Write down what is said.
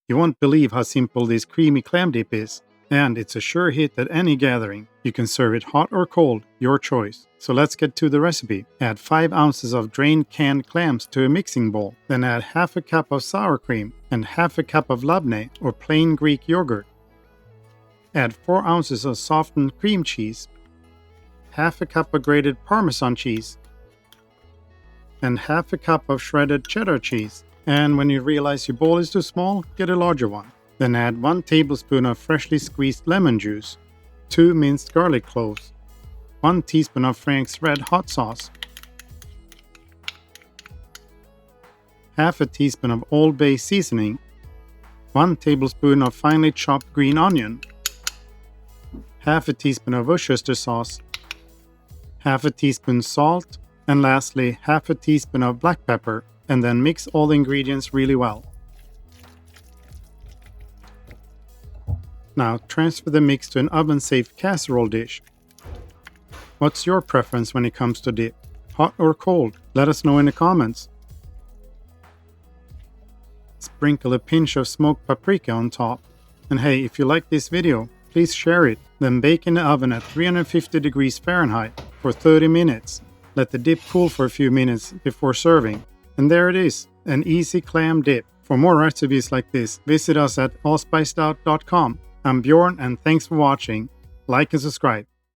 You won't believe how simple this creamy clam dip is. And it's a sure hit at any gathering. You can serve it hot or cold, your choice. So let's get to the recipe. Add 5 ounces of drained canned clams to a mixing bowl. Then add half a cup of sour cream and half a cup of labneh or plain Greek yogurt. Add 4 ounces of softened cream cheese, half a cup of grated Parmesan cheese, and half a cup of shredded cheddar cheese. And when you realize your bowl is too small, get a larger one. Then add 1 tablespoon of freshly squeezed lemon juice, 2 minced garlic cloves, 1 teaspoon of Frank's Red Hot Sauce, half a teaspoon of Old Bay seasoning, 1 tablespoon of finely chopped green onion, half a teaspoon of Worcestershire sauce, half a teaspoon salt, and lastly half a teaspoon of black pepper, and then mix all the ingredients really well. Now transfer the mix to an oven-safe casserole dish. What's your preference when it comes to dip? Hot or cold? Let us know in the comments. Sprinkle a pinch of smoked paprika on top. And hey, if you like this video, please share it. Then bake in the oven at 350 degrees Fahrenheit for 30 minutes. Let the dip cool for a few minutes before serving. And there it is, an easy clam dip. For more recipes like this, visit us at allspicedOut.com. I'm Bjorn and thanks for watching. Like and subscribe.